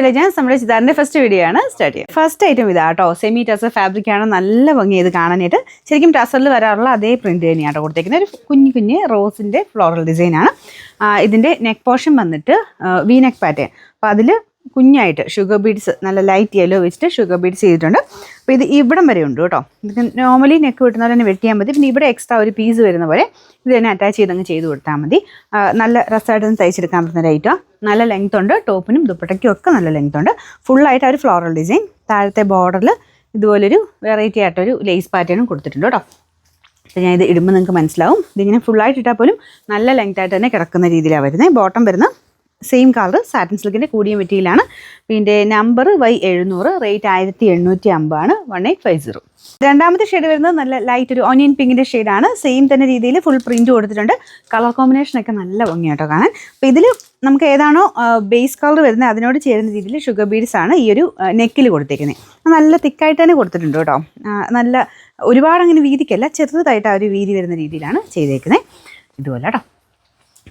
Elegance നമ്മുടെ ചിതാറിൻ്റെ first video ആണ് start ചെയ്യുക. ഫസ്റ്റ് ഐറ്റം ഇതാ കേട്ടോ, സെമി ടസർ ഫാബ്രിക് ആണ്. നല്ല ഭംഗി ഇത് കാണാനായിട്ട്. ശരിക്കും ടസറിൽ വരാറുള്ള അതേ പ്രിന്റ് തന്നെയാണ് കൊടുത്തേക്കുന്നത്. ഒരു കുഞ്ഞു റോസിൻ്റെ ഫ്ലോറൽ ഡിസൈനാണ്. ഇതിൻ്റെ നെക്ക് പോർഷൻ വന്നിട്ട് വി നെക്ക് പാറ്റേൺ. അപ്പോൾ അതിൽ കുഞ്ഞായിട്ട് ഷുഗർ ബീഡ്സ് നല്ല ലൈറ്റ് യെല്ലോ വെച്ചിട്ട് ഷുഗർ ബീഡ്സ് ചെയ്തിട്ടുണ്ട്. അപ്പോൾ ഇത് ഇവിടം വരെ ഉണ്ട് കേട്ടോ. ഇത് നോർമലി നെക്ക് വെട്ടുന്ന പോലെ തന്നെ വെട്ടിയാൽ മതി. പിന്നെ ഇവിടെ എക്സ്ട്രാ ഒരു പീസ് വരുന്ന പോലെ ഇത് തന്നെ അറ്റാച്ച് ചെയ്തങ്ങ് ചെയ്ത് കൊടുത്താൽ മതി. നല്ല രസമായിട്ടൊന്ന് തയ്ച്ചെടുക്കാൻ പറ്റുന്ന ഐറ്റം. നല്ല ലെങ്ത് ഉണ്ട്, ടോപ്പിനും ദുപ്പട്ടയ്ക്കും ഒക്കെ നല്ല ലെങ്ത് ഉണ്ട്. ഫുള്ളായിട്ട് ഒരു ഫ്ലോറൽ ഡിസൈൻ. താഴത്തെ ബോർഡറിൽ ഇതുപോലൊരു വെറൈറ്റി ആയിട്ടൊരു ലേസ് പാറ്റേണും കൊടുത്തിട്ടുണ്ട് കേട്ടോ. അപ്പോൾ ഞാൻ ഇത് ഇടുമ്പോൾ നിങ്ങൾക്ക് മനസ്സിലാവും. ഇതിങ്ങനെ ഫുള്ളായിട്ട് ഇട്ടാൽ പോലും നല്ല ലെങ്ത് ആയിട്ട് തന്നെ കിടക്കുന്ന രീതിയിലാണ് വരുന്നത്. ബോട്ടം വരുന്ന സെയിം കളർ സാറ്റിൻ സിൽക്കിൻ്റെ കൂടിയ മെറ്റീരിയലാണ്. ഇതിൻ്റെ നമ്പർ Y700, റേറ്റ് 1850 ആണ്, 1850. രണ്ടാമത്തെ ഷെയ്ഡ് വരുന്നത് നല്ല ലൈറ്റ് ഒരു ഓനിയൻ പിങ്കിൻ്റെ ഷെയ്ഡാണ്. സെയിം തന്നെ രീതിയിൽ ഫുൾ പ്രിൻറ്റ് കൊടുത്തിട്ടുണ്ട്. കളർ കോമ്പിനേഷനൊക്കെ നല്ല ഭംഗിയാട്ടോ കാണാൻ. അപ്പോൾ ഇതിൽ നമുക്ക് ഏതാണോ ബേസ് കളർ വരുന്നത് അതിനോട് ചേരുന്ന രീതിയിൽ ഷുഗർ ബീഡ്സ് ആണ് ഈ ഒരു നെക്കിൽ കൊടുത്തേക്കുന്നത്. നല്ല തിക്കായിട്ട് തന്നെ കൊടുത്തിട്ടുണ്ട് കേട്ടോ. നല്ല ഒരുപാട് അങ്ങനെ വീതിക്കല്ല, ചെറുതായിട്ട് ആ ഒരു വീതി വരുന്ന രീതിയിലാണ് ചെയ്തേക്കുന്നത്. ഇതുപോലെ കേട്ടോ.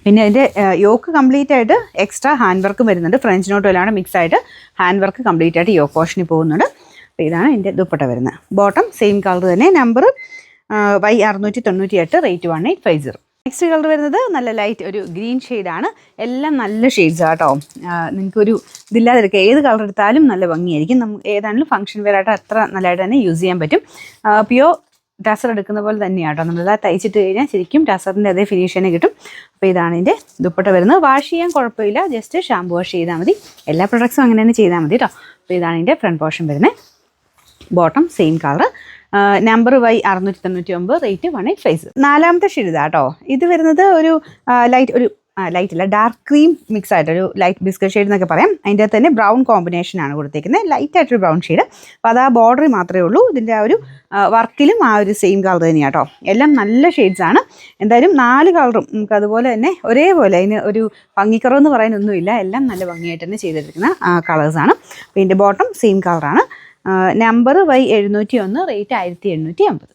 പിന്നെ ഇതിൻ്റെ യോക്ക് കംപ്ലീറ്റ് ആയിട്ട് എക്സ്ട്രാ ഹാൻഡ് വർക്കും വരുന്നുണ്ട്. ഫ്രഞ്ച് നോട്ടുകളാണ് മിക്സ് ആയിട്ട് ഹാൻഡ് വർക്ക് കംപ്ലീറ്റ് ആയിട്ട് യോക്ക് പോർഷനിൽ പോകുന്നുണ്ട്. അപ്പോൾ ഇതാണ് എൻ്റെ ദുപ്പട്ട വരുന്നത്. ബോട്ടം സെയിം കളർ തന്നെ, number Y698, rate 1850. Next colour വരുന്നത് നല്ല ലൈറ്റ് ഒരു ഗ്രീൻ ഷെയ്ഡാണ്. എല്ലാം നല്ല ഷെയ്ഡ്സാണ് കേട്ടോ. നിങ്ങൾക്കൊരു ഇതില്ലാതെടുക്കുക, ഏത് കളർ എടുത്താലും നല്ല ഭംഗിയായിരിക്കും. നമുക്ക് ഏതാണെങ്കിലും ഫംഗ്ഷൻ വെയർ ആയിട്ട് അത്ര നല്ലതായിട്ട് തന്നെ യൂസ് ചെയ്യാൻ പറ്റും. പ്യോ ടസർ എടുക്കുന്ന പോലെ തന്നെയാണ് കേട്ടോ. നമ്മളത് തയ്ച്ചിട്ട് കഴിഞ്ഞാൽ ശരിക്കും ടസറിൻ്റെ അതേ ഫിനിഷ് തന്നെ കിട്ടും. അപ്പോൾ ഇതാണ് ഇതിൻ്റെ ദുപ്പട്ട വരുന്നത്. വാഷ് ചെയ്യാൻ കുഴപ്പമില്ല, ജസ്റ്റ് ഷാമ്പു വാഷ് ചെയ്താൽ മതി. എല്ലാ പ്രൊഡക്ട്സും അങ്ങനെ തന്നെ ചെയ്താൽ മതി കേട്ടോ. അപ്പോൾ ഇതാണ് ഇതിൻ്റെ ഫ്രണ്ട് പോർഷൻ വരുന്നത്. Bottom same colour, number Y699, rate 1850. നാലാമത്തെ ഷെയ്ഡ് ഇതാ കേട്ടോ. ഇത് വരുന്നത് ഒരു ലൈറ്റ് അല്ല, ഡാർക്ക് ക്രീം മിക്സ് ആയിട്ടൊരു ലൈറ്റ് ബിസ്ക്കറ്റ് ഷെയ്ഡ് എന്നൊക്കെ പറയാം. അതിൻ്റെ അകത്ത് തന്നെ ബ്രൗൺ കോമ്പിനേഷനാണ് കൊടുത്തേക്കുന്നത്. ലൈറ്റായിട്ടൊരു ബ്രൗൺ ഷെയ്ഡ്. അപ്പോൾ അത് ആ ബോർഡറിൽ മാത്രമേ ഉള്ളൂ. ഇതിൻ്റെ ആ ഒരു വർക്കിലും ആ ഒരു സെയിം കളർ തന്നെയാണ് കേട്ടോ. എല്ലാം നല്ല ഷെയ്ഡ്സാണ്. എന്തായാലും 4 കളറും നമുക്ക് അതുപോലെ തന്നെ ഒരേപോലെ, അതിന് ഒരു ഭംഗിക്കറവെന്ന് പറയാനൊന്നുമില്ല. എല്ലാം നല്ല ഭംഗിയായിട്ട് തന്നെ ചെയ്തിരിക്കുന്ന കളേഴ്സാണ്. അപ്പോൾ ഇതിൻ്റെ ബോട്ടം സെയിം കളറാണ്. Number Y701, rate 1850.